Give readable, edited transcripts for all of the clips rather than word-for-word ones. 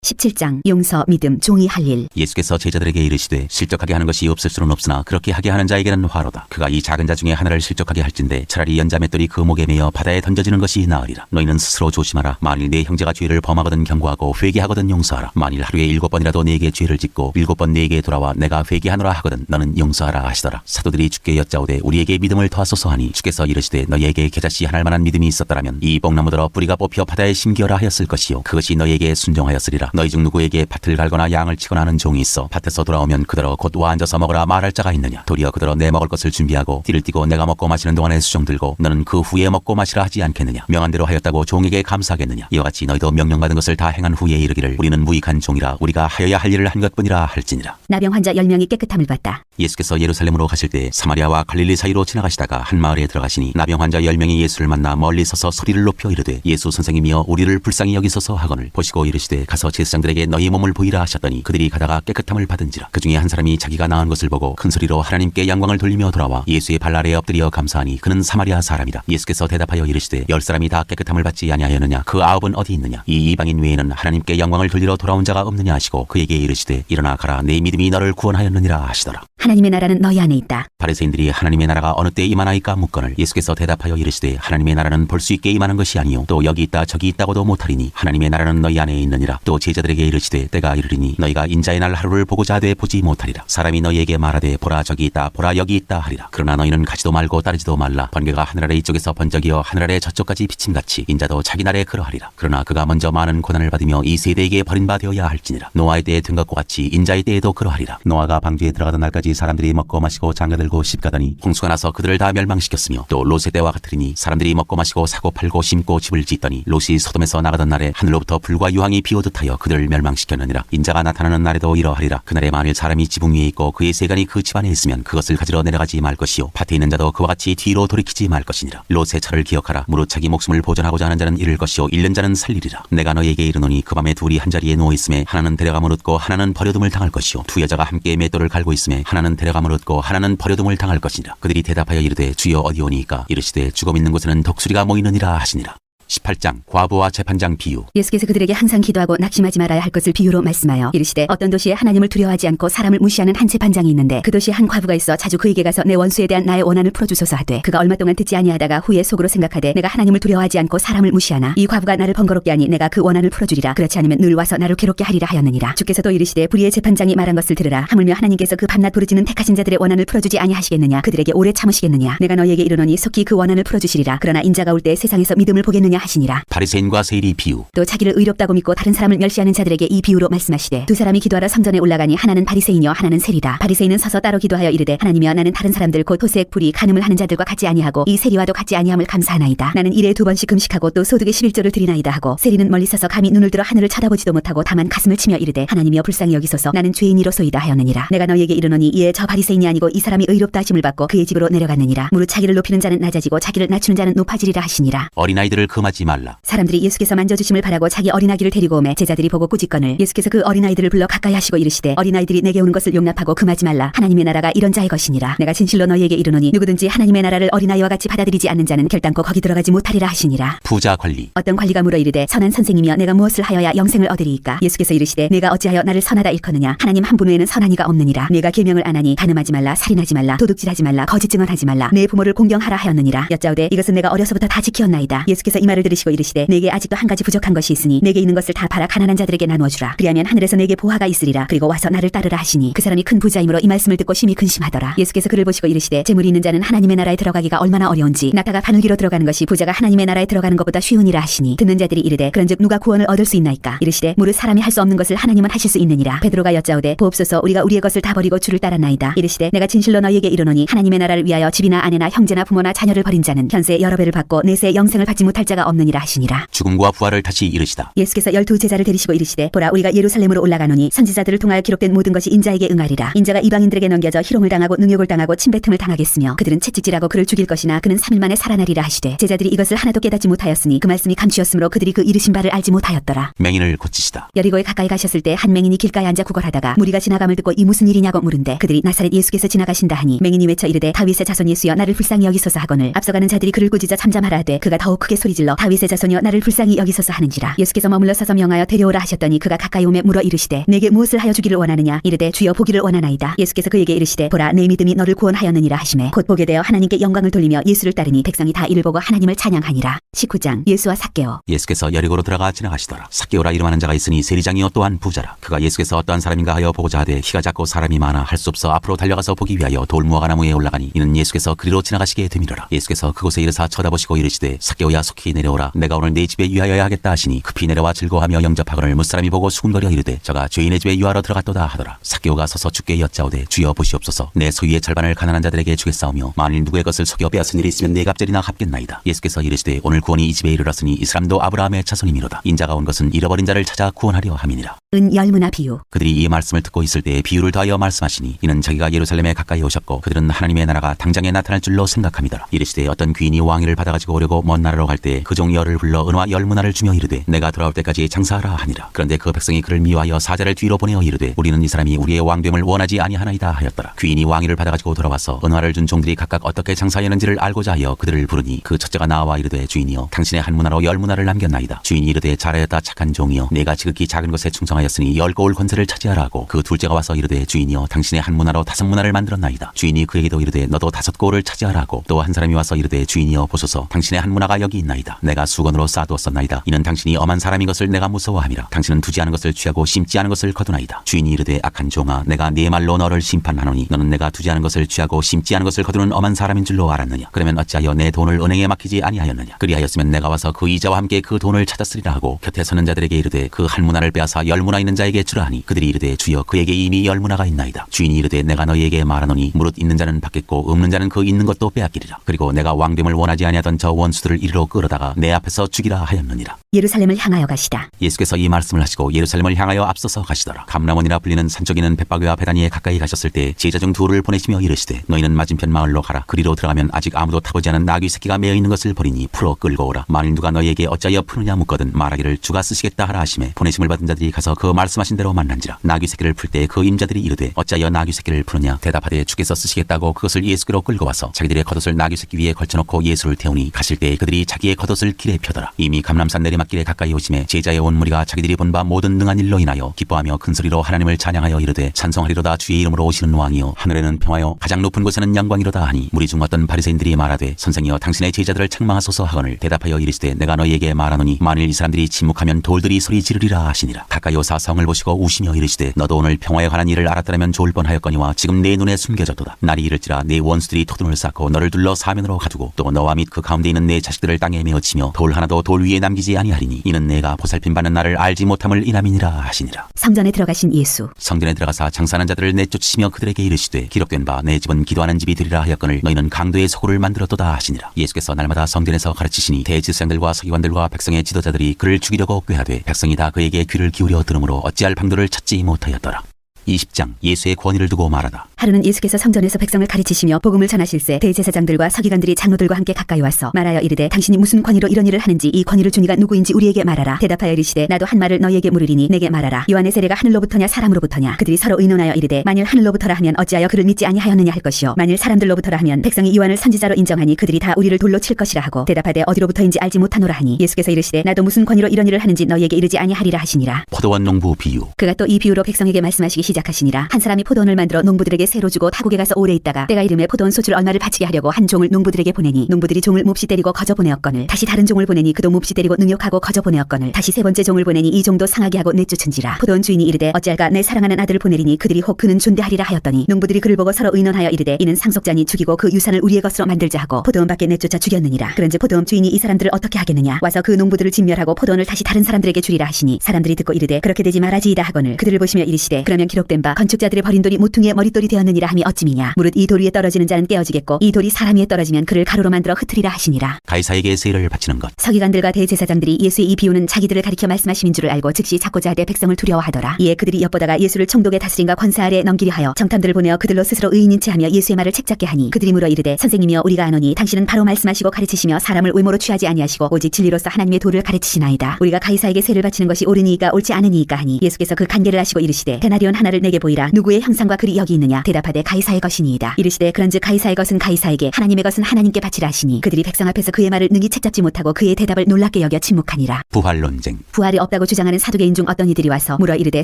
17장 용서, 믿음, 종이 할 일. 예수께서 제자들에게 이르시되 실족하게 하는 것이 없을 수는 없으나 그렇게 하게 하는 자에게는 화로다. 그가 이 작은 자 중에 하나를 실족하게 할진대 차라리 연자 맷돌이 그 목에 매어 바다에 던져지는 것이 나으리라. 너희는 스스로 조심하라. 만일 네 형제가 죄를 범하거든 경고하고 회개하거든 용서하라. 만일 하루에 7번이라도 네게 죄를 짓고 7번 네게 돌아와 내가 회개하노라 하거든 너는 용서하라 하시더라. 사도들이 주께 여짜오되 우리에게 믿음을 더하소서 하니 주께서 이르시되 너희에게 겨자씨 하나할 만한 믿음이 있었더라면 이 뽕나무들어 뿌리가 뽑혀 바다에 심기어라 하였을 것이요 그것이 너희에게 순종하였으리라. 너희 중 누구에게 밭을 갈거나 양을 치거나 하는 종이 있어 밭에서 돌아오면 그대로 곧 와 앉아서 먹으라 말할 자가 있느냐. 도리어 그대로 내 먹을 것을 준비하고 띠를 띠고 내가 먹고 마시는 동안에 수종 들고 너는 그 후에 먹고 마시라 하지 않겠느냐. 명한 대로 하였다고 종에게 감사하겠느냐. 이와 같이 너희도 명령받은 것을 다 행한 후에 이르기를 우리는 무익한 종이라 우리가 하여야 할 일을 한 것뿐이라 할지니라. 나병 환자 10명이 깨끗함을 받다. 예수께서 예루살렘으로 가실 때 사마리아와 갈릴리 사이로 지나가시다가 한 마을에 들어가시니 나병 환자 10명이 예수를 만나 멀리 서서 소리를 높여 이르되 예수 선생님이여 우리를 불쌍히 여기소서 하거늘 보시고 이르시되 가서 제사장들에게 너희 몸을 보이라 하셨더니 그들이 가다가 깨끗함을 받은지라. 그 중에 한 사람이 자기가 나은 것을 보고 큰 소리로 하나님께 영광을 돌리며 돌아와 예수의 발 아래에 엎드려 감사하니 그는 사마리아 사람이라. 예수께서 대답하여 이르시되 10사람이 다 깨끗함을 받지 아니하였느냐. 그 9은 어디 있느냐. 이 이방인 외에는 하나님께 영광을 돌리러 돌아온 자가 없느냐 하시고 그에게 이르시되 일어나 가라 네 믿음이 너를 구원하였느니라 하시더라. 하나님의 나라는 너희 안에 있다. 바리새인들이 하나님의 나라가 어느 때 임하나이까 묻거늘 예수께서 대답하여 이르시되 하나님의 나라는 볼 수 있게 임하는 것이 아니요 또 여기 있다 저기 있다고도 못하리니 하나님의 나라는 너희 안에 있느니라. 또 제자들에게 이르시되 때가 이르리니 너희가 인자의 날 하루를 보고자 하되 보지 못하리라. 사람이 너희에게 말하되 보라 저기 있다 보라 여기 있다 하리라. 그러나 너희는 가지도 말고 따르지도 말라. 번개가 하늘 아래 이쪽에서 번쩍이어 하늘 아래 저쪽까지 비침같이 인자도 자기 날에 그러하리라. 그러나 그가 먼저 많은 고난을 받으며 이 세대에게 버림받아야 할지니라. 노아의 때에 든 것과 같이 인자의 때에도 그러하리라. 노아가 방주에 들어가던 날까지 사람들이 먹고 마시고 장가들고 시집가더니 홍수가 나서 그들을 다 멸망시켰으며 또 롯의 때와 같으리니 사람들이 먹고 마시고 사고 팔고 심고 집을 짓더니 롯이 소돔에서 나가던 날에 하늘로부터 불과 유황이 비오듯 하여 그들을 멸망시켰느니라. 인자가 나타나는 날에도 이러하리라. 그날에 만일 사람이 지붕 위에 있고 그의 세간이 그 집 안에 있으면 그것을 가지러 내려가지 말 것이요 밭에 있는 자도 그와 같이 뒤로 돌이키지 말 것이니라. 롯의 철을 기억하라. 무릇 자기 목숨을 보존하고자 하는 자는 잃을 것이요 잃는 자는 살리리라. 내가 너희에게 이르노니 그 밤에 둘이 한 자리에 누워 있음에 하나는 데려감을 얻고 하나는 버려둠을 당할 것이요 두 여자가 함께 맷돌을 갈고 있음에 하나는 데려감을 얻고 하나는 버려둠을 당할 것이니라. 그들이 대답하여 이르되 주여 어디 오니이까. 이르시되 죽음 있는 곳에는 독수리가 모이느니라 하시니라. 18장 과부와 재판장 비유. 예수께서 그들에게 항상 기도하고 낙심하지 말아야 할 것을 비유로 말씀하여 이르시되 어떤 도시에 하나님을 두려워하지 않고 사람을 무시하는 한 재판장이 있는데 그 도시에 한 과부가 있어 자주 그에게 가서 내 원수에 대한 나의 원한을 풀어주소서 하되 그가 얼마 동안 듣지 아니하다가 후에 속으로 생각하되 내가 하나님을 두려워하지 않고 사람을 무시하나 이 과부가 나를 번거롭게 하니 내가 그 원한을 풀어주리라. 그렇지 않으면 늘 와서 나를 괴롭게 하리라 하였느니라. 주께서 또 이르시되 불의의 재판장이 말한 것을 들으라. 하물며 하나님께서 그 밤낮 부르짖는 택하신 자들의 원한을 풀어주지 아니하시겠느냐. 그들에게 오래 참으시겠느냐. 내가 너희에게 이르노니 속히 그 원한을 풀어주시리라. 그러나 인자가 올 때 세상에서 믿음을 보겠느냐 하시니라. 바리새인과 세리 비유. 또 자기를 의롭다고 믿고 다른 사람을 멸시하는 자들에게 이 비유로 말씀하시되 두 사람이 기도하러 성전에 올라가니 하나는 바리새인이요 하나는 세리라. 바리새인은 서서 따로 기도하여 이르되 하나님이여 나는 다른 사람들 곧 토색 불의 간음을 하는 자들과 같지 아니하고 이 세리와도 같지 아니함을 감사하나이다. 나는 일에 2번씩 금식하고 또 소득의 11조를 드리나이다 하고 세리는 멀리 서서 감히 눈을 들어 하늘을 쳐다보지도 못하고 다만 가슴을 치며 이르되 하나님이여 불쌍히 여기소서 나는 죄인이로소이다 하였느니라. 내가 너희에게 이르노니 이에 저 바리새인이 아니고 이 사람이 의롭다 하심을 받고 그의 집으로 내려갔느니라. 무릇 자기를 높이는 자는 낮아지고 자기를 낮추는 자는 높아지리라 하시니라. 어린아이들을 금하지 말라. 사람들이 예수께서 만져주심을 바라고 자기 어린아기를 데리고 오매 제자들이 보고 꾸짖거늘 예수께서 그 어린아이들을 불러 가까이 하시고 이르시되 어린아이들이 내게 오는 것을 용납하고 금하지 말라. 하나님의 나라가 이런 자의 것이니라. 내가 진실로 너희에게 이르노니 누구든지 하나님의 나라를 어린아이와 같이 받아들이지 않는 자는 결단코 거기 들어가지 못하리라 하시니라. 부자 관리. 어떤 관리가 물어 이르되 선한 선생님이여 내가 무엇을 하여야 영생을 얻으리이까. 예수께서 이르시되 내가 어찌하여 나를 선하다 일컫느냐. 하나님 한 분 외에는 선한 이가 없느니라. 내가 계명을 안 하니 간음하지 말라 살인하지 말라 도둑질하지 말라 거짓 증언하지 말라 내 부모를 공경하라 하였느니라. 여짜오되 이것은 내가 어려서부터 다 지키었나이다. 예수께서 이 말을 들으시고 이르시되 내게 아직도 한 가지 부족한 것이 있으니 내게 있는 것을 다 팔아 가난한 자들에게 나누어 주라. 그리하면 하늘에서 내게 보화가 있으리라. 그리고 와서 나를 따르라 하시니 그 사람이 큰 부자이므로 이 말씀을 듣고 심히 근심하더라. 예수께서 그를 보시고 이르시되 재물이 있는 자는 하나님의 나라에 들어가기가 얼마나 어려운지 낙타가 바늘기로 들어가는 것이 부자가 하나님의 나라에 들어가는 것보다 쉬우니라 하시니 듣는 자들이 이르되 그런즉 누가 구원을 얻을 수 있나이까. 이르시되 무릇 사람이 할 수 없는 것을 하나님은 하실 수 있느니라. 베드로가 여짜오되 보옵소서 우리가 우리의 것을 다 버리고 주를 따랐나이다. 이르시되 내가 진실로 너희에게 이르노니 하나님의 나라를 위하여 집이나 아내나 형제나 부모나 자녀를 버린 자는 현세 여러 배를 받고 내세 영생을 받지 못할 자가 없느니라 하시니라. 죽음과 부활을 다시 이르시다. 예수께서 12 제자를 데리시고 이르시되 보라 우리가 예루살렘으로 올라가노니 선지자들을 통하여 기록된 모든 것이 인자에게 응하리라. 인자가 이방인들에게 넘겨져 희롱을 당하고 능욕을 당하고 침뱉음을 당하겠으며 그들은 채찍질하고 그를 죽일 것이나 그는 3일 만에 살아나리라 하시되 제자들이 이것을 하나도 깨닫지 못하였으니 그 말씀이 감추었으므로 그들이 그 이르신 바를 알지 못하였더라. 맹인을 고치시다. 여리고에 가까이 가셨을 때 한 맹인이 길가에 앉아 구걸하다가 무리가 지나감을 듣고 이 무슨 일이냐고 물은데 그들이 나사렛 예수께서 지나가신다 하니 맹인이 외쳐 이르되 다윗의 자손 예수여 나를 불쌍히 여기소서 하거늘 앞서가는 자들이 그를 꾸짖어 잠잠하라 하되 그가 더욱 크게 소리질러 다윗의 자손이여 나를 불쌍히 여기소서 하는지라. 예수께서 머물러 서서 명하여 데려오라 하셨더니 그가 가까이 오매 물어 이르시되 내게 무엇을 하여 주기를 원하느냐. 이르되 주여 보기를 원하나이다. 예수께서 그에게 이르시되 보라 내 믿음이 너를 구원하였느니라 하시매 곧 보게 되어 하나님께 영광을 돌리며 예수를 따르니 백성이 다 이를 보고 하나님을 찬양하니라. 19장 예수와 삭개오. 예수께서 여리고로 들어가 지나가시더라. 삭개오라 이름하는 자가 있으니 세리장이요 또한 부자라. 그가 예수께서 어떠한 사람인가 하여 보고자 하되 키가 작고 사람이 많아 할 수 없어 앞으로 달려가서 보기 위하여 돌무화과 나무에 올라가니 이는 예수께서 그리로 지나가시게 되밀어라. 예수께서 그곳에 이르사 쳐다보시고 이르시되 삭개오야 속히 내려오라. 내가 오늘 네 집에 유하여야 하겠다 하시니 급히 내려와 즐거워하며 영접하거늘 무사람이 보고 수군거려 이르되 저가 죄인의 집에 유하러 들어갔도다 하더라. 삭개오가 서서 주께 여짜오되 주여 보시옵소서. 내 소유의 절반을 가난한 자들에게 주겠사오며 만일 누구의 것을 속여 빼앗은 일이 있으면 네 갑절이나 갚겠나이다. 예수께서 이르시되 오늘 구원이 이 집에 이르렀으니 이 사람도 아브라함의 자손이미로다. 인자가 온 것은 잃어버린 자를 찾아 구원하려 함이니라. 은 열무나 비유. 그들이 이 말씀을 듣고 있을 때에 비유를 더하여 말씀하시니 이는 자기가 예루살렘에 가까이 오셨고 그들은 하나님의 나라가 당장에 나타날 줄로 생각함이더라. 이르시되 어떤 귀인이 왕위를 받아가지고 오려고 먼 나라로 갈 때 그 종 열을 불러 은화 열무나를 주며 이르되 내가 돌아올 때까지 장사하라 하니라. 그런데 그 백성이 그를 미워하여 사자를 뒤로 보내어 이르되 우리는 이 사람이 우리의 왕됨을 원하지 아니하나이다 하였더라. 귀인이 왕위를 받아가지고 돌아와서 은화를 준 종들이 각각 어떻게 장사하였는지를 알고자 하여 그들을 부르니 그 첫째가 나와 이르되 주인이여 당신의 한 문화로 열 문화를 남겼나이다. 주인이 이르되 잘하였다 착한 종이여 내가 지극히 작은 것에 충성하였으니 10고울 권세를 차지하라 하고 그 둘째가 와서 이르되 주인이여 당신의 한 문화로 5문화를 만들었나이다. 주인이 그에게도 이르되 너도 5고울을 차지하라 하고 또 한 사람이 와서 이르되 주인이여 보소서 당신의 한 문화가 여기 있나이다. 내가 수건으로 쌓아두었었나이다. 이는 당신이 엄한 사람인 것을 내가 무서워함이라. 당신은 두지 않은 것을 취하고 심지 않은 것을 거두나이다. 주인이 이르되 악한 종아 내가 네 말로 너를 심판하노니 너는 내가 두지 않은 것을 취하고 심지 않은 것을 거두는 엄한 사람인 줄로 알았느냐. 그러면 어찌하여 내 돈을 은행에 맡기지 아니하였느냐. 그리하였으면 내가 와서 그 이자와 함께 그 돈을 찾았으리라 하고 곁에 서는 자들에게 이르되 그 한 문화를 빼앗아 10문화 있는 자에게 주라 하니 그들이 이르되 주여 그에게 이미 10문화가 있나이다. 주인이 이르되 내가 너희에게 말하노니 무릇 있는 자는 받겠고 없는 자는 그 있는 것도 빼앗기리라. 그리고 내가 왕됨을 원하지 아니하던 저 원수들을 이리로 끌어다가 내 앞에서 죽이라 하였느니라. 예루살렘을 향하여 가시다. 예수께서 이 말씀을 하시고 예루살렘을 향하여 앞서서 가시더라. 감람원이라 불리는 산 쪽에는 벳바게와 베다니에 가까이 가셨을 때 제자 중 둘을 보내시며 이르시되 너희는 맞은편 마을로 가라. 그리로 들어가면 아직 아무도 타보지 않은 나귀 새끼가 매어 있는 것을 보리니 풀어 끌고 오라. 만일 누가 너희에게 어찌하여 푸느냐 묻거든 말하기를 주가 쓰시겠다 하라 하시매 보내심을 받은 자들이 가서 그 말씀하신 대로 만난지라. 나귀 새끼를 풀 때 그 임자들이 이르되 어찌하여 나귀 새끼를 푸느냐. 대답하되 주께서 쓰시겠다고 그것을 예수께로 끌고 와서 자기들의 겉옷을 나귀 새끼 위에 걸쳐놓고 예수를 태우니 가실 때 그들이 자기의 겉옷을 길에 펴더라. 이미 감람산 내리막길에 가까이 오심에 제자의 온 무리가 자기들이 본 바 모든 능한 일로 인하여 기뻐하며 큰 소리로 하나님을 찬양하여 이르되 찬송하리로다 주의 이름으로 오시는 왕이여 하늘에는 평화요 가장 높은 곳에는 영광이로다 하니 무리 중 어떤 바리새인들이 말하되 선생이여 당신의 제자들을 책망하소서 하거늘 대답하여 이르시되 내가 너희에게 말하노니 만일 이 사람들이 침묵하면 돌들이 소리 지르리라 하시니라. 가까이 오사 성을 보시고 우시며 이르시되 너도 오늘 평화에 관한 일을 알았더라면 좋을 뻔하였거니와 지금 내 눈에 숨겨졌도다. 날이 이를지라 내 원수들이 토둔을 쌓고 너를 둘러 사면으로 가두고 또 너와 및 그 가운데 있는 내 자식들을 땅에 메어치며 돌 하나도 돌 위에 남기지 아니하리니 이는 내가 보살핌 받는 나를 알지 못함을 인함이니라 하시니라. 성전에 들어가신 예수. 성전에 들어가사 장사하는 자들을 내쫓으시며 그들에게 이르시되 기록된 바 내 집은 기도하는 집이 되리라 하였거늘 너희는 강도의 소굴을 만들었도다 하시니라. 예수께서 날마다 성전에서 가르치시니 대제사장들과 서기관들과 백성의 지도자들이 그를 죽이려고 꾀하되 백성이 다 그에게 귀를 기울여 들으므로 어찌할 방도를 찾지 못하였더라. 20장 예수의 권위를 두고 말하다. 하루는 예수께서 성전에서 백성을 가르치시며 복음을 전하실세 대제사장들과 서기관들이 장로들과 함께 가까이 와서 말하여 이르되 당신이 무슨 권위로 이런 일을 하는지 이 권위를 준 이가 누구인지 우리에게 말하라. 대답하여 이르시되 나도 한 말을 너희에게 물으리니 내게 말하라. 요한의 세례가 하늘로부터냐 사람으로부터냐. 그들이 서로 의논하여 이르되 만일 하늘로부터라 하면 어찌하여 그를 믿지 아니하였느냐 할 것이요 만일 사람들로부터라 하면 백성이 요한을 선지자로 인정하니 그들이 다 우리를 돌로 칠 것이라 하고 대답하되 어디로부터인지 알지 못하노라 하니 예수께서 이르시되 나도 무슨 권위로 이런 일을 하는지 너희에게 이르지 아니하리라 하시니라. 포도원 농부 비유. 그가 또 이 비유로 백성에게 말씀하시기 시작하시니라. 한 사람이 포도원을 만들어 농부들에게 새로 주고 타국에 가서 오래 있다가 때가 이름에 포도원 소출 얼마를 바치게 하려고 한 종을 농부들에게 보내니 농부들이 종을 몹시 때리고 거저 보내었거늘 다시 다른 종을 보내니 그도 몹시 때리고 능욕하고 거저 보내었거늘 다시 세 번째 종을 보내니 이 종도 상하게 하고 내쫓은지라. 포도원 주인이 이르되 어찌할까 내 사랑하는 아들을 보내리니 그들이 혹 그는 존대하리라 하였더니 농부들이 그를 보고 서로 의논하여 이르되 이는 상속자니 죽이고 그 유산을 우리의 것으로 만들자 하고 포도원 밖에 내쫓아 죽였느니라. 그런즉 포도원 주인이 이 사람들을 어떻게 하겠느냐. 와서 그 농부들을 진멸하고 포도원을 다시 다른 사람들에게 주리라 하시니 사람들이 듣고 이르되 그렇게 되지 말아지이다 하거늘 그들을 보시며 이르시되 그러면 기록된 바 건축자들의 버린 돌이 모퉁이의 머릿돌이 되었느니라 함이 어찌미냐. 무릇 이 돌 위에 떨어지는 자는 깨어지겠고 이 돌이 사람 위에 떨어지면 그를 가루로 만들어 흩으리라 하시니라. 가이사에게 세를 바치는 것. 서기관들과 대제사장들이 예수의 이 비유는 자기들을 가리켜 말씀하심인 줄을 알고 즉시 잡고자 하되 백성을 두려워하더라. 이에 그들이 엿보다가 예수를 총독의 다스림과 권세 아래 넘기려 하여 정탐들을 보내어 그들로 스스로 의인인 체하며 예수의 말을 책잡게 하니 그들이 물어 이르되 선생님이여 우리가 아노니 당신은 바로 말씀하시고 가르치시며 사람을 외모로 취하지 아니하시고 오직 진리로서 하나님의 도를 가르치시나이다. 우리가 가이사에게 세를 바치는 것이 옳으니이까 옳지 않으니이까 하니 예수께서 그 간계를 하시고 이르시되 데나리온 하나 하나를 내게 보이라. 누구의 형상과 글이 여기 있느냐? 대답하되 가이사의 것이니이다. 이르시되 그런즉 가이사의 것은 가이사에게, 하나님의 것은 하나님께 바치라 하시니, 그들이 백성 앞에서 그의 말을 능히 채잡지 못하고 그의 대답을 놀랍게 여겨 침묵하니라. 부활 논쟁. 부활이 없다고 주장하는 사두개인 중 어떤 이들이 와서 물어 이르되,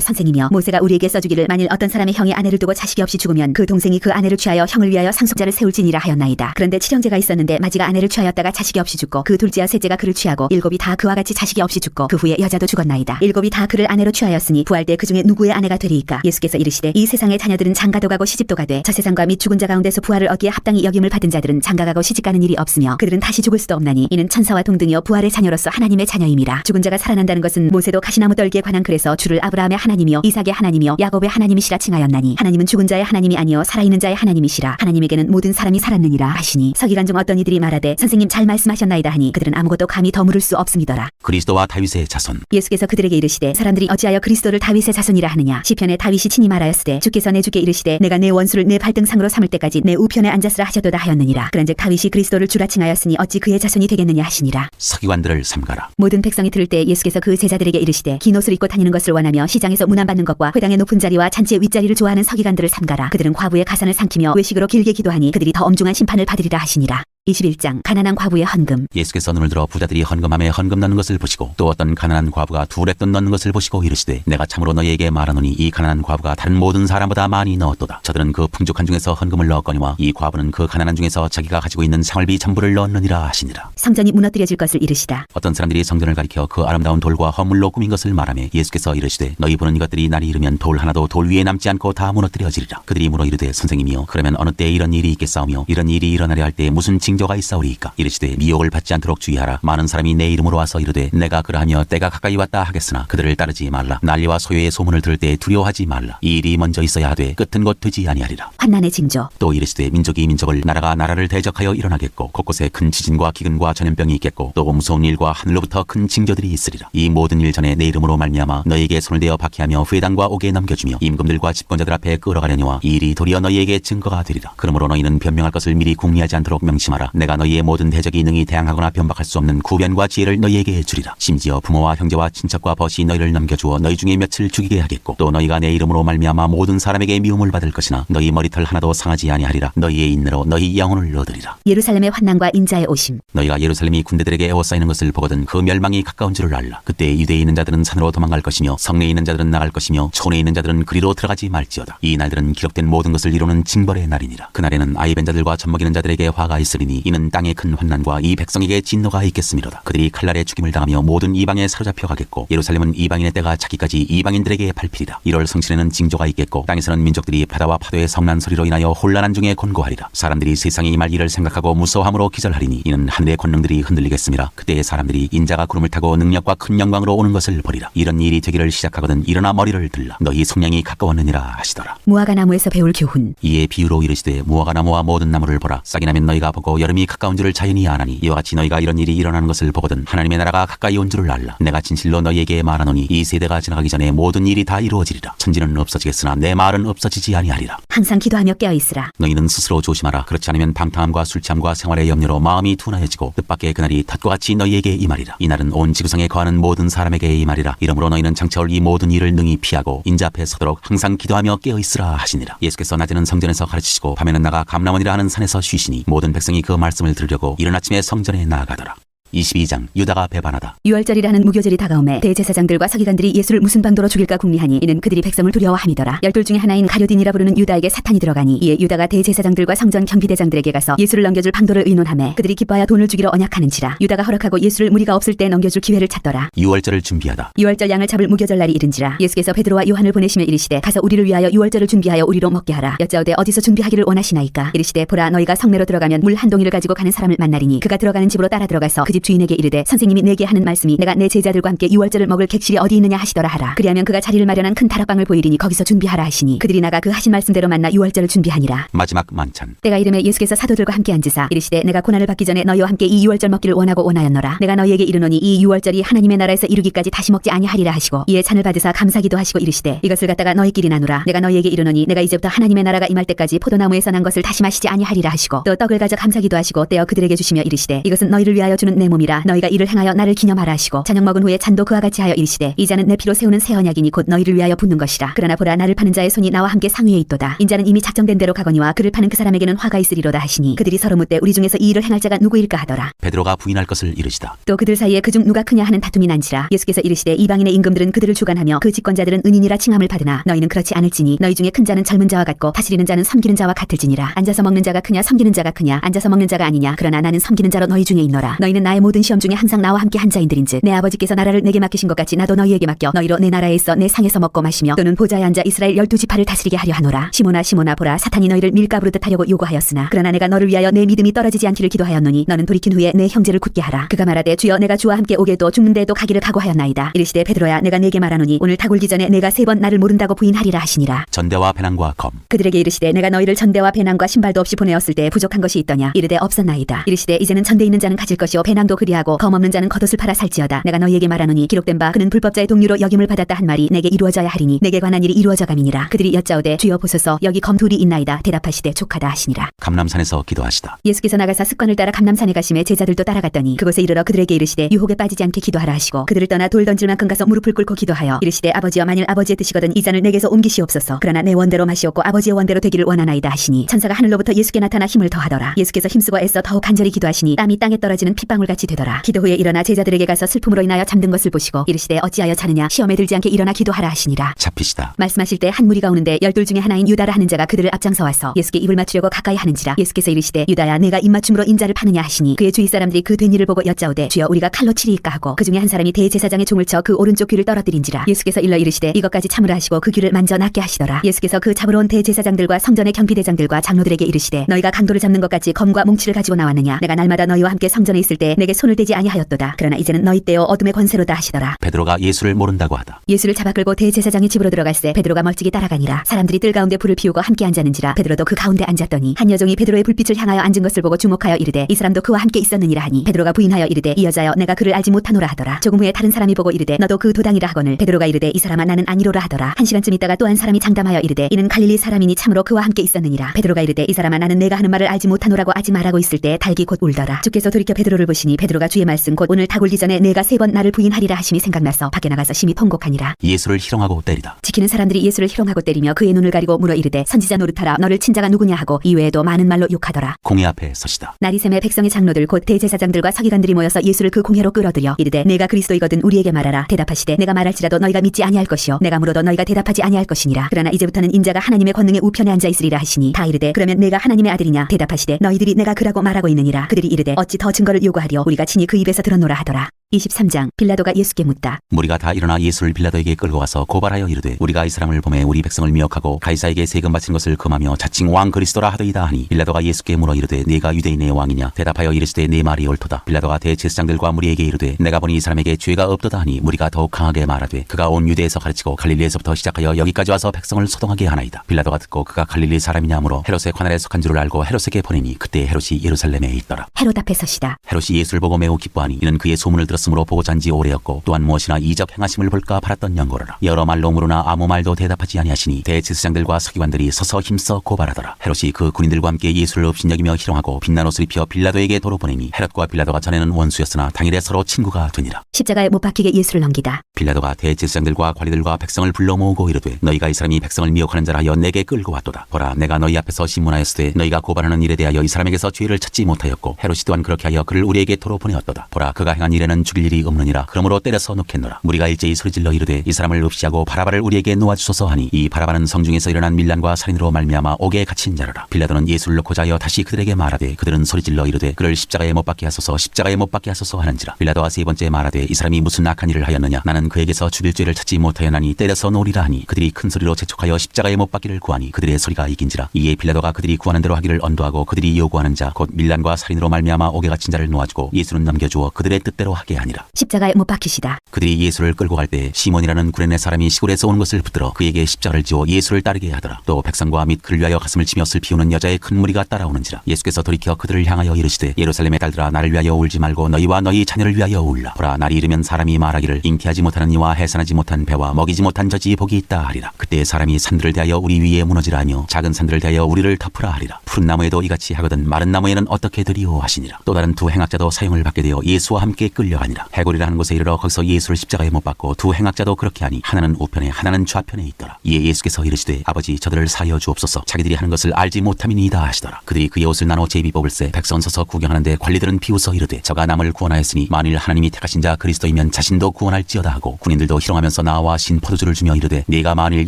선생이며 모세가 우리에게 써주기를 만일 어떤 사람의 형이 아내를 두고 자식이 없이 죽으면 그 동생이 그 아내를 취하여 형을 위하여 상속자를 세울지니라 하였나이다. 그런데 칠형제가 있었는데 마지가 아내를 취하였다가 자식이 없이 죽고 그 둘째와 셋째가 그를 취하고 일곱이 다 그와 같이 자식이 없이 죽고 그 후에 여자도 죽었나이다. 일곱이 다 그를 아내로 취하였으니 부활 때 그 중에 누구의 아내가 되리이까? 예수께서 이르시되 이 세상의 자녀들은 장가도 가고 시집도 가되 저 세상과 및 죽은 자 가운데서 부활을 얻기에 합당히 여김을 받은 자들은 장가가고 시집가는 일이 없으며 그들은 다시 죽을 수도 없나니 이는 천사와 동등이요 부활의 자녀로서 하나님의 자녀임이라. 죽은 자가 살아난다는 것은 모세도 가시나무 떨기에 관한 글에서 주를 아브라함의 하나님이요 이삭의 하나님이요 야곱의 하나님이시라 칭하였나니, 하나님은 죽은 자의 하나님이 아니요 살아있는 자의 하나님이시라. 하나님에게는 모든 사람이 살았느니라 하시니, 서기관 중 어떤 이들이 말하되 선생님 잘 말씀하셨나이다 하니 그들은 아무것도 감히 더 물을 수 없음이더라. 그리스도와 다윗의 자손. 예수께서 그들에게 이르시되 사람들이 어찌하여 그리스도를 다윗의 자손이라 하느냐? 시편에 다윗이 친히 말하였으되 주께서 내 주께 이르시되 내가 내 원수를 내 발등상으로 삼을 때까지 내 우편에 앉았으라 하셨도다 하였느니라. 그런즉 다윗이 그리스도를 주라 칭하였으니 어찌 그의 자손이 되겠느냐 하시니라. 서기관들을 삼가라. 모든 백성이 들을 때 예수께서 그 제자들에게 이르시되 긴 옷을 입고 다니는 것을 원하며 시장에서 문안받는 것과 회당의 높은 자리와 잔치의 윗자리를 좋아하는 서기관들을 삼가라. 그들은 과부의 가산을 삼키며 외식으로 길게 기도하니 그들이 더 엄중한 심판을 받으리라 하시니라. 21장 가난한 과부의 헌금. 예수께서 눈을 들어 부자들이 헌금함에 헌금 넣는 것을 보시고 또 어떤 가난한 과부가 두 랩돈 넣는 것을 보시고 이르시되 내가 참으로 너희에게 말하노니 이 가난한 과부가 다른 모든 사람보다 많이 넣었도다. 저들은 그 풍족한 중에서 헌금을 넣었거니와 이 과부는 그 가난한 중에서 자기가 가지고 있는 생활비 전부를 넣었느니라 하시니라. 성전이 무너뜨려질 것을 이르시다. 어떤 사람들이 성전을 가리켜 그 아름다운 돌과 허물로 꾸민 것을 말하며 예수께서 이르시되 너희 보는 이것들이 날이 이르면 돌 하나도 돌 위에 남지 않고 다 무너뜨려지리라. 그들이 물어 이르되 선생님이여 그러면 어느 때에 이런 일이 있겠사오며 이런 일이 일어나려 할 때에 무슨 징조가 있사오리이까? 이르시되 미혹을 받지 않도록 주의하라. 많은 사람이 내 이름으로 와서 이르되 내가 그러하며 때가 가까이 왔다 하겠으나 그들을 따르지 말라. 난리와 소요의 소문을 들을 때 두려워하지 말라. 이 일이 먼저 있어야 하되 끝은 곧 되지 아니하리라. 환난의 징조. 또 이르시되 민족이 민족을 나라가 나라를 대적하여 일어나겠고 곳곳에 큰 지진과 기근과 전염병이 있겠고 또 무서운 일과 하늘로부터 큰 징조들이 있으리라. 이 모든 일 전에 내 이름으로 말미암아 너희에게 손을 대어 박해하며 회당과 옥에 넘겨주며 임금들과 집권자들 앞에 끌어가려니와 이 일이 도리어 너희에게 증거가 되리라. 그러므로 너희는 변명할 것을 미리 궁리하지 않도록 명심하라. 내가 너희의 모든 대적이 능히 대항하거나 변박할 수 없는 구변과 지혜를 너희에게 주리라. 심지어 부모와 형제와 친척과 벗이 너희를 넘겨주어 너희 중에 몇을 죽이게 하겠고 또 너희가 내 이름으로 말미암아 모든 사람에게 미움을 받을 것이나 너희 머리털 하나도 상하지 아니하리라. 너희의 인내로 너희 영혼을 얻으리라. 예루살렘의 환난과 인자의 오심. 너희가 예루살렘이 군대들에게 에워싸이는 것을 보거든 그 멸망이 가까운 줄을 알라. 그때 유대에 있는 자들은 산으로 도망갈 것이며 성내에 있는 자들은 나갈 것이며 촌에 있는 자들은 그리로 들어가지 말지어다. 이 날들은 기록된 모든 것을 이루는 징벌의 날이니라. 그날에는 아이벤 자들과 젖먹이는 자들에게 화가 있으리니 이는 땅에 큰 환난과 이 백성에게 진노가 있겠음이로다. 그들이 칼날에 죽임을 당하며 모든 이방에 사로잡혀 가겠고 예루살렘은 이방인의 때가 차기까지 이방인들에게 밟히리라. 1월 성신에는 징조가 있겠고 땅에서는 민족들이 바다와 파도의 성난 소리로 인하여 혼란한 중에 곤고하리라. 사람들이 세상이 임할 일을 생각하고 무서워함으로 기절하리니 이는 하늘의 권능들이 흔들리겠음이라. 그때의 사람들이 인자가 구름을 타고 능력과 큰 영광으로 오는 것을 보리라. 이런 일이 되기를 시작하거든 일어나 머리를 들라. 너희 속량이 가까웠느니라 하시더라. 무화과 나무에서 배울 교훈. 이에 비유로 이르시되 무화과 나무와 모든 나무를 보라. 싹이 나면 너희가 보고 여름이 가까운 줄을 자연히 아나니 이와 같이 너희가 이런 일이 일어나는 것을 보거든 하나님의 나라가 가까이 온 줄을 알라. 내가 진실로 너희에게 말하노니 이 세대가 지나가기 전에 모든 일이 다 이루어지리라. 천지는 없어지겠으나 내 말은 없어지지 아니하리라. 항상 기도하며 깨어있으라. 너희는 스스로 조심하라. 그렇지 않으면 방탕함과 술취함과 생활의 염려로 마음이 둔하여지고 뜻밖의 그날이 탓과 같이 너희에게 임하리라. 이날은 온 지구상에 거하는 모든 사람에게 임하리라. 이러므로 너희는 장차올 이 모든 일을 능히 피하고 인자 앞에 서도록 항상 기도하며 깨어있으라 하시니라. 예수께서 낮에는 성전에서 가르치시고 밤에는 나가 감람원이라 하는 산에서 쉬시니 모든 백성이 그 말씀을 들으려고 이른 아침에 성전에 나아가더라. 22장 유다가 배반하다. 유월절이라는 무교절이 다가오매 대제사장들과 서기관들이 예수를 무슨 방도로 죽일까 궁리하니 이는 그들이 백성을 두려워함이더라. 12 중에 하나인 가룟딘이라 부르는 유다에게 사탄이 들어가니 이에 유다가 대제사장들과 성전 경비대장들에게 가서 예수를 넘겨줄 방도를 의논하매 그들이 기뻐하여 돈을 주기로 언약하는지라. 유다가 허락하고 예수를 무리가 없을 때 넘겨줄 기회를 찾더라. 유월절을 준비하다. 유월절 양을 잡을 무교절 날이 이른지라. 예수께서 베드로와 요한을 보내시며 이르시되 가서 우리를 위하여 유월절을 준비하여 우리로 먹게 하라. 여짜오되 어디서 준비하기를 원하시나이까? 이르시되 보라 너희가 성내로 들어가면 물 한 동이를 가지고 가는 사람을 만나리니 그가 들어가는 집으로 따라 들어가서 그 집 주인에게 이르되 선생님이 내게 하는 말씀이 내가 내 제자들과 함께 유월절을 먹을 객실이 어디 있느냐 하시더라 하라. 그리하면 그가 자리를 마련한 큰 다락방을 보이리니 거기서 준비하라 하시니 그들이 나가 그 하신 말씀대로 만나 유월절을 준비하니라. 마지막 만찬. 때가 이르매 예수께서 사도들과 함께 앉으사 이르시되 내가 고난을 받기 전에 너희와 함께 이 유월절 먹기를 원하였노라. 내가 너희에게 이르노니 이 유월절이 하나님의 나라에서 이루기까지 다시 먹지 아니하리라 하시고 이에 잔을 받으사 감사기도 하시고 이르시되 이것을 갖다가 너희끼리 나누라. 내가 너희에게 이르노니 내가 이제부터 하나님의 나라가 임할 때까지 포도나무에서 난 것을 다시 마시지 아니하리라 하시고 또 떡을 가져 감사기도 하시고 떼어 그들에게 주시며 이르시되 이것은 너희를 위하여 주는 내 몸이라 너희가 이를 행하여 나를 기념하라 하시고 저녁 먹은 후에 잔도 그와 같이 하여 이르시되 이 잔은 내 피로 세우는 새 언약이니 곧 너희를 위하여 붓는 것이라. 그러나 보라 나를 파는 자의 손이 나와 함께 상위에 있도다. 인자는 이미 작정된 대로 가거니와 그를 파는 그 사람에게는 화가 있으리로다 하시니 그들이 서로 묻되 우리 중에서 이 일을 행할 자가 누구일까 하더라. 베드로가 부인할 것을 이르시다. 또 그들 사이에 그중 누가 크냐 하는 다툼이 난지라. 예수께서 이르시되 이방인의 임금들은 그들을 주관하며 그 집권자들은 은인이라 칭함을 받으나 너희는 그렇지 않을지니 너희 중에 큰 자는 젊은 자와 같고 다스리는 자는 섬기는 자와 같을지니라. 앉아서 먹는 자가 크냐 섬기는 자가 크냐. 앉아서 먹는 자가 아니냐. 그러나 나는 섬기는 자로 너희 중에 있노라. 너희는 나의 모든 시험 중에 항상 나와 함께 한 자인들인즉 내 아버지께서 나라를 내게 맡기신 것 같이 나도 너희에게 맡겨 너희로 내 나라에 있어 내 상에서 먹고 마시며 또는 보좌에 앉아 이스라엘 12지파를 다스리게 하려 하노라. 시몬아 시몬아 보라 사탄이 너희를 밀가부로 듯하려고 요구하였으나 그러나 내가 너를 위하여 내 믿음이 떨어지지 않기를 기도하였노니 너는 돌이킨 후에 내 형제를 굳게 하라. 그가 말하되 주여 내가 주와 함께 오게도 죽는데도 가기를 각오하였나이다. 이르시되 베드로야 내가 네게 말하노니 오늘 다 굴기 전에 내가 3번 나를 모른다고 부인하리라 하시니라. 전대와 배낭과 검. 그들에게 이르시되 내가 너희를 전대와 배낭과 신발도 없이 보내었을 때 부족한 것이 있더냐. 이르되 없었나이다. 이르시되 이제는 전대 있는 자는 가질 것이요 배낭도 그리하고 검 없는 자는 겉옷을 팔아 살지어다. 내가 너희에게 말하노니 기록된 바 그는 불법자의 동류로 역임을 받았다 한 말이 내게 이루어져야 하리니 내게 관한 일이 이루어져 감이니라. 그들이 여짜오되 주여 보소서 여기 검 둘이 있나이다. 대답하시되 족하다 하시니라. 감람산에서 기도하시다. 예수께서 나가사 습관을 따라 감람산에 가심에 제자들도 따라갔더니 그곳에 이르러 그들에게 이르시되 유혹에 빠지지 않게 기도하라 하시고 그들을 떠나 돌 던질 만큼 가서 무릎을 꿇고 기도하여 이르시되 아버지여 만일 아버지의 뜻이거든 이 잔을 내게서 옮기시옵소서. 그러나 내 원대로 마시옵고 아버지의 원대로 되기를 원하나이다 하시니 천사가 하늘로부터 예수께 나타나 힘을 더하더라. 예수께서 힘쓰고 애써 더욱 간절히 기도하시니 땀이 땅에 떨어지는 핏방울같이 되더라. 기도 후에 일어나 제자들에게 가서 슬픔으로 인하여 잠든 것을 보시고 이르시되 어찌하여 자느냐 시험에 들지 않게 일어나 기도하라 하시니라. 잡히시다. 말씀하실 때 한 무리가 오는데 12 중에 하나인 유다라 하는 자가 그들을 앞장서 와서 예수께 입을 맞추려고 가까이 하는지라. 예수께서 이르시되 유다야 내가 입맞춤으로 인자를 파느냐 하시니 그의 주위 사람들이 그 된 일을 보고 여짜오되 주여 우리가 칼로 치리이까 하고 그 중에 한 사람이 대제사장의 종을 쳐 그 오른쪽 귀를 떨어뜨린지라. 예수께서 일러 이르시되 이것까지 참으라 하시고 그 귀를 만져 낫게 하시더라. 예수께서 그 잡으러 온 대제사장들과 성전의 경비대장들과 장로들에게 이르시되 너희가 강도를 잡는 것 같이 검과 뭉치를 가지고 나왔느냐. 내가 날마다 너희와 함께 성전에 있을 때 내게 손을 대지 아니하였도다. 그러나 이제는 너희 때요 어둠의 권세로다 하시더라. 베드로가 예수를 모른다고 하다. 예수를 잡아 끌고 대제사장의 집으로 들어갈새 베드로가 멀찍이 따라가니라. 사람들이 뜰 가운데 불을 피우고 함께 앉았는지라. 베드로도 그 가운데 앉았더니 한 여종이 베드로의 불빛을 향하여 앉은 것을 보고 주목하여 이르되 이 사람도 그와 함께 있었느니라 하니 베드로가 부인하여 이르되 이 여자여 내가 그를 알지 못하노라 하더라. 조금 후에 다른 사람이 보고 이르되 너도 그 도당이라 하거늘 베드로가 이르되 이 사람아 나는 아니로라 하더라. 한 시간쯤 있다가 또 한 사람이 장담하여 이르되 이는 갈릴리 사람이니 참으로 그와 함께 있었느니라. 베드로가 이르되 이 사람아 나는 내가 하는 말을 알지 못하노라고 아직 말하고 있을 때 닭이 곧 울더라. 주께서 돌이켜 베드로를 보시니 베드로가 주의 말씀 곧 오늘 다 굴기 전에 내가 3번 나를 부인하리라 하심이 생각나서 밖에 나가서 심히 통곡하니라. 예수를 희롱하고 때리다. 지키는 사람들이 예수를 희롱하고 때리며 그의 눈을 가리고 물어 이르되 선지자 노릇하라 너를 친자가 누구냐 하고 이외에도 많은 말로 욕하더라. 공회 앞에 서시다. 날이 새매 백성의 장로들 곧 대제사장들과 서기관들이 모여서 예수를 그 공회로 끌어들여 이르되 내가 그리스도이거든 우리에게 말하라. 대답하시되 내가 말할지라도 너희가 믿지 아니할 것이요 내가 물어도 너희가 대답하지 아니할 것이니라. 그러나 이제부터는 인자가 하나님의 권능의 우편에 앉아 있으리라 하시니 다 이르되 그러면 내가 하나님의 아들이냐. 대답하시되 너희들이 내가 그라고 말하고 있느니라. 그들이 이르되 어찌 더 증거를 요구하리요 우리가 친히 그 입에서 들었노라 하더라. 23장 빌라도가 예수께 묻다. 무리가 다 일어나 예수를 빌라도에게 끌고 가서 고발하여 이르되 우리가 이 사람을 보매 우리 백성을 미혹하고 가이사에게 세금 바친 것을 금하며 자칭 왕 그리스도라 하더이다 하니 빌라도가 예수께 물어 이르되 네가 유대인의 왕이냐. 대답하여 이르시되 네 말이 옳도다. 빌라도가 대제사장들과 무리에게 이르되 내가 보니 이 사람에게 죄가 없도다 하니 무리가 더욱 강하게 말하되 그가 온 유대에서 가르치고 갈릴리에서부터 시작하여 여기까지 와서 백성을 소동하게 하나이다. 빌라도가 듣고 그가 갈릴리 사람이냐 하므로 헤롯의 관할에 속한 줄을 알고 헤롯에게 보내니 그때 헤롯이 예루살렘에 있더라. 헤롯 앞에 서시다. 헤롯이 예수를 보고 매우 기뻐하니 이는 그의 소문을 들었으므로 보고 잔지 오래였고 또한 무엇이나 이적 행하심을 볼까 바랐던 연고로라. 여러 말로 물으나 아무 말도 대답하지 아니하시니 대제사장들과 서기관들이 서서 힘써 고발하더라. 헤롯이 그 군인들과 함께 예수를 업신여기며 희롱하고 빛난 옷을 입혀 빌라도에게 도로 보내니 헤롯과 빌라도가 전에는 원수였으나 당일에 서로 친구가 되니라. 십자가에 못 박히게 예수를 넘기다. 빌라도가 대제사장들과 관리들과 백성을 불러 모으고 이르되 너희가 이 사람이 백성을 미혹하는 자라 하여 내게 끌고 왔도다. 보라 내가 너희 앞에서 신문하였으되 너희가 고발하는 일에 대하여 이 사람에게서 죄를 찾지 못하였고 헤롯이 또한 그렇게 하여 그를 우리에게 도로 보내었도다. 보라 그가 행한 일에는 죽일 일이 없느니라. 그러므로 때려서 놓겠노라. 무리가 일제히 소리질러 이르되 이 사람을 없이하고 바라바를 우리에게 놓아주소서 하니 이 바라바는 성중에서 일어난 밀란과 살인으로 말미암아 옥에 갇힌 자라라. 빌라도는 예수를 놓고자 하여 다시 그들에게 말하되 그들은 소리질러 이르되 그를 십자가에 못 박게 하소서 십자가에 못 박게 하소서 하는지라. 빌라도가 3번째 말하되 이 사람이 무슨 악한 일을 하였느냐. 나는 그에게서 죽일 죄를 찾지 못하였나니 때려서 놓으리라 하니 그들이 큰 소리로 재촉하여 십자가에 못 박기를 구하니 그들의 소리가 이긴지라. 이에 빌라도가 그들이 구하는 대로 하기를 언도하고 그들이 요구하는 자 곧 밀란과 살인으로 말미암아 옥에 갇힌 자를 놓아주고 예수는 넘겨주어 그들의 뜻대로 하게 게 아니라 십자가에 못 박히시다. 그들이 예수를 끌고 갈 때 시몬이라는 구레네 사람이 시골에서 온 것을 붙들어 그에게 십자가를 지워 예수를 따르게 하더라. 또 백성과 및 그를 위하여 가슴을 치며 슬피우는 여자의 큰 무리가 따라오는지라. 예수께서 돌이켜 그들을 향하여 이르시되 예루살렘의 딸들아 나를 위하여 울지 말고 너희와 너희 자녀를 위하여 울라. 보라 날이 이르면 사람이 말하기를 잉태하지 못하는 이와 해산하지 못한 배와 먹이지 못한 젖이 복이 있다 하리라. 그때 사람이 산들을 대하여 우리 위에 무너지라 하며 작은 산들을 대하여 우리를 덮으라 하리라. 푸른 나무에도 이같이 하거든 마른 나무에는 어떻게 되리오 하시니라. 또 다른 두 행악자도 사형을 받게 되어 예수와 함께 끌려가니라. 해골이라 하는 곳에 이르러 거기서 예수를 십자가에 못 박고 두 행악자도 그렇게 하니 하나는 우편에 하나는 좌편에 있더라. 이에 예수께서 이르시되 아버지 저들을 사하여 주옵소서 자기들이 하는 것을 알지 못함이니이다 하시더라. 그들이 그의 옷을 나눠 제비 뽑을새 백성 서서 구경하는데 관리들은 비웃어 이르되 저가 남을 구원하였으니 만일 하나님이 택하신 자 그리스도이면 자신도 구원할지어다 하고 군인들도 희롱하면서 나와 신 포도주를 주며 이르되 네가 만일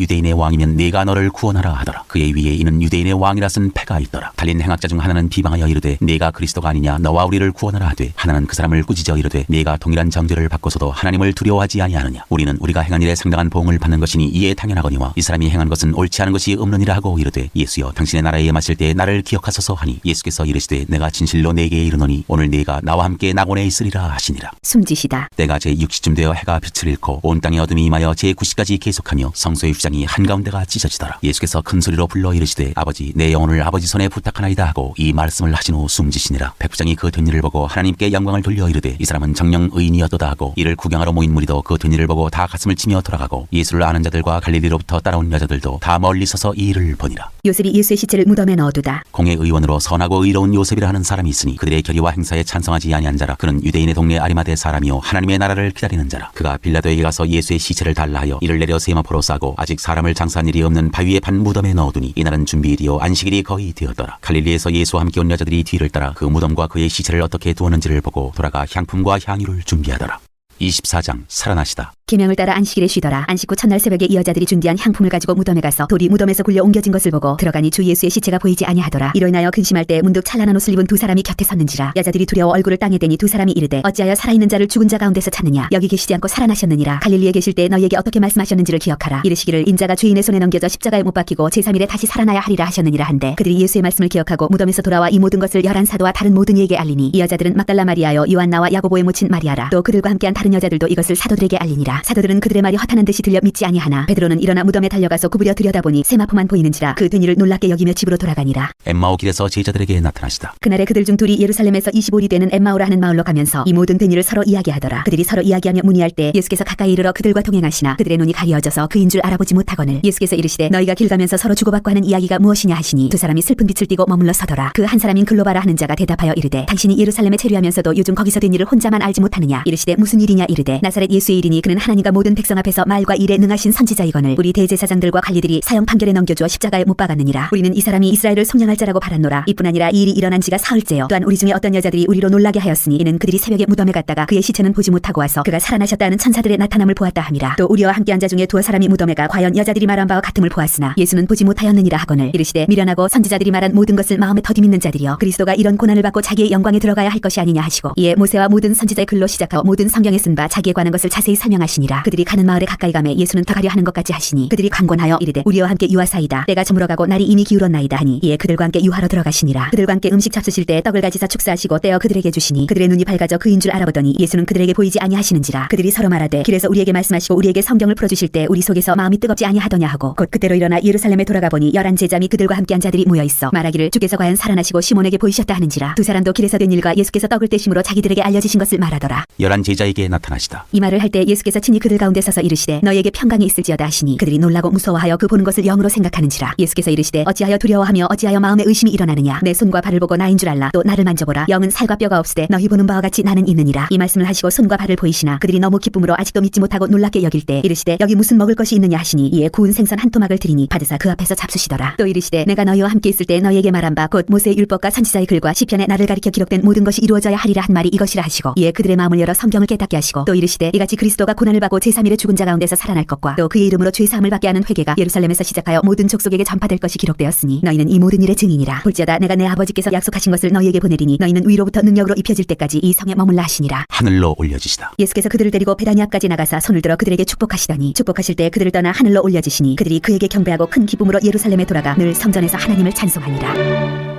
유대인의 왕이면 네가 너를 구원하라 하더라. 그의 위에 이는 유대인의 왕이라 쓴 패가 있더라. 달린 행악자 중 하나는 비방하여 이르되 네가 그리스도가 아니냐 너와 우리를 구원하라 하되 하나는 그 사람을 꾸짖어 이르되 네가 동일한 정죄를 받고서도 하나님을 두려워하지 아니하느냐. 우리는 우리가 행한 일에 상당한 보응을 받는 것이니 이에 당연하거니와 이 사람이 행한 것은 옳지 않은 것이 없느니라 하고 이르되 예수여 당신의 나라에 임하실 때 나를 기억하소서 하니 예수께서 이르시되 내가 진실로 네게 이르노니 오늘 네가 나와 함께 낙원에 있으리라 하시니라. 숨지시다. 때가 제6시쯤 되어 해가 빛을 잃고 온 땅에 어둠이 임하여 제9시까지 계속하며 성소의 휘장이 한가운데가 찢어지더라. 예수께서 큰 소리로 불러 이르시되 아버지 내 영혼을 아버지 손에 부탁하나이다 하고 이 말씀을 하신 후 숨지시니라. 백부장이 그 된 일을 보고 하나님께 영광을 돌려 이르되 이 사람은 정녕 의인이었도다 하고 이를 구경하러 모인 무리도 그 된 일을 보고 다 가슴을 치며 돌아가고 예수를 아는 자들과 갈릴리로부터 따라온 여자들도 다 멀리 서서 이 일을 보니라. 요셉이 예수의 시체를 무덤에 넣어두다. 공의 의원으로 선하고 의로운 요셉이라 하는 사람이 있으니 그들의 결의와 행사에 찬성하지 아니한 자라. 그는 유대인의 동네 아리마대 사람이요 하나님의 나라를 기다리는 자라. 그가 빌라도에게 가서 예수의 시체를 달라 하여 이를 내려 세마포로 싸고 아직 사람을 장사한 일이 없는 바위에 판 무덤에 넣어두니 이날은 준비일이요 안식일이 거의 되었더라. 갈릴리에서 예수와 함께 온 여자들이 뒤를 따라 그 무덤과 그의 시체를 어떻게 두었는지를 보고 돌아가 향품과 향유를 준비하더라. 24장 살아나시다. 계명을 따라 안식일에 쉬더라. 안식 후 첫날 새벽에 이 여자들이 준비한 향품을 가지고 무덤에 가서 돌이 무덤에서 굴려 옮겨진 것을 보고 들어가니 주 예수의 시체가 보이지 아니하더라. 이로 인하여 근심할 때 문득 찬란한 옷을 입은 두 사람이 곁에 섰는지라. 여자들이 두려워 얼굴을 땅에 대니 두 사람이 이르되 어찌하여 살아있는 자를 죽은 자 가운데서 찾느냐. 여기 계시지 않고 살아나셨느니라. 갈릴리에 계실 때 너희에게 어떻게 말씀하셨는지를 기억하라. 이르시기를 인자가 죄인의 손에 넘겨져 십자가에 못 박히고 제3일에 다시 살아나야 하리라 하셨느니라 한데 그들이 예수의 말씀을 기억하고 무덤에서 돌아와 이 모든 것을 11사도와 다른 모든 이에게 알리니 이 여자들은 막달라 마리아여 요한나와 야고보의 모친 마리아라. 또 그들과 함께한 다른 여자들도 이것을 사도들에게 알리니라. 사도들은 그들의 말이 허탄한 듯이 들려 믿지 아니하나 베드로는 일어나 무덤에 달려가서 구부려 들여다보니 세마포만 보이는지라. 그 된 일을 놀랍게 여기며 집으로 돌아가니라. 엠마오 길에서 제자들에게 나타나시다. 그날에 그들 중 둘이 예루살렘에서 25리 되는 엠마오라 하는 마을로 가면서 이 모든 된 일을 서로 이야기하더라. 그들이 서로 이야기하며 문의할 때 예수께서 가까이 이르러 그들과 동행하시나 그들의 눈이 가리어져서 그인 줄 알아보지 못하거늘 예수께서 이르시되 너희가 길 가면서 서로 주고받고 하는 이야기가 무엇이냐 하시니 두 사람이 슬픈 빛을 띠고 머물러 서더라. 그 한 사람인 글로바라 하는 자가 대답하여 이르되 당신이 예루살렘에 체류하면서도 요즘 거기서 된 일을 혼자만 알지 못하느냐. 이르시되 무슨 일이냐 이르되 나사렛 예수의 일이니 그는 하나님과 모든 백성 앞에서 말과 일에 능하신 선지자이거늘 우리 대제사장들과 관리들이 사형 판결에 넘겨주어 십자가에 못 박았느니라. 우리는 이 사람이 이스라엘을 속량할 자라고 바랐노라. 이뿐 아니라 이 일이 일어난 지가 사흘째요. 또한 우리 중에 어떤 여자들이 우리로 놀라게 하였으니 이는 그들이 새벽에 무덤에 갔다가 그의 시체는 보지 못하고 와서 그가 살아나셨다는 천사들의 나타남을 보았다 함이라. 또 우리와 함께한 자 중에 두어 사람이 무덤에 가 과연 여자들이 말한 바와 같음을 보았으나 예수는 보지 못하였느니라 하거늘 이르시되 미련하고 선지자들이 말한 모든 것을 마음에 더디 믿는 자들이여 그리스도가 이런 고난을 받고 자기의 영광에 들어가야 할 것이 아니냐 하시고 이에 모세와 모든 선지자의 글로 시작하여 모든 성경에 쓴 바 자기에 관한 것을 자세히 설명하시니라. 그들이 가는 마을에 가까이 가매 예수는 더 가려 하는 것 같이 하시니 그들이 강권하여 이르되 우리와 함께 유하사이다. 때가 저물어가고 날이 이미 기울었나이다 하니 이에 그들과 함께 유하러 들어가시니라. 그들과 함께 음식 잡수실 때 떡을 가지사 축사하시고 떼어 그들에게 주시니 그들의 눈이 밝아져 그인 줄 알아보더니 예수는 그들에게 보이지 아니하시는지라. 그들이 서로 말하되 길에서 우리에게 말씀하시고 우리에게 성경을 풀어주실 때 우리 속에서 마음이 뜨겁지 아니하더냐 하고 곧 그때로 일어나 예루살렘에 돌아가 보니 11 제자 및 그들과 함께한 자들이 모여있어 말하기를 주께서 과연 살아나시고 시몬에게 보이셨다 하는지라. 두 사람도 길에서 된 일과 예수께서 떡을 떼심으로 자기들에게 알려지신 것을 말하더라. 11 제자에게 나타나시다. 이 말을 할 때 예수께서 친히 그들 가운데 서서 이르시되 너희에게 평강이 있을지어다 하시니 그들이 놀라고 무서워하여 그 보는 것을 영으로 생각하는지라. 예수께서 이르시되 어찌하여 두려워하며 어찌하여 마음에 의심이 일어나느냐. 내 손과 발을 보고 나인 줄 알라. 또 나를 만져보라. 영은 살과 뼈가 없으되 너희 보는 바와 같이 나는 있느니라. 이 말씀을 하시고 손과 발을 보이시나 그들이 너무 기쁨으로 아직도 믿지 못하고 놀랍게 여길 때 이르시되 여기 무슨 먹을 것이 있느냐 하시니 이에 구운 생선 한 토막을 드리니 받으사 그 앞에서 잡수시더라. 또 이르시되 내가 너희와 함께 있을 때 너희에게 말한 바 곧 모세의 율법과 선지자의 글과 시편에 나를 가리켜 기록된 모든 것이 이루어져야 하리라 한 말이 이것이라 하시고 이에 그들의 마음을 열어 성경을 깨닫게 하시고 또 이르시되 이같이 그리스도가 고난을 받고 제3일에 죽은 자 가운데서 살아날 것과 또 그의 이름으로 죄 사함을 받게 하는 회개가 예루살렘에서 시작하여 모든 족속에게 전파될 것이 기록되었으니 너희는 이 모든 일의 증인이라. 볼지어다 내가 내 아버지께서 약속하신 것을 너희에게 보내리니 너희는 위로부터 능력으로 입혀질 때까지 이 성에 머물라 하시니라. 하늘로 올려지시다. 예수께서 그들을 데리고 베다니 앞까지 나가사 손을 들어 그들에게 축복하시더니 축복하실 때 그들을 떠나 하늘로 올려지시니 그들이 그에게 경배하고 큰 기쁨으로 예루살렘에 돌아가 늘 성전에서 하나님을 찬송하니라.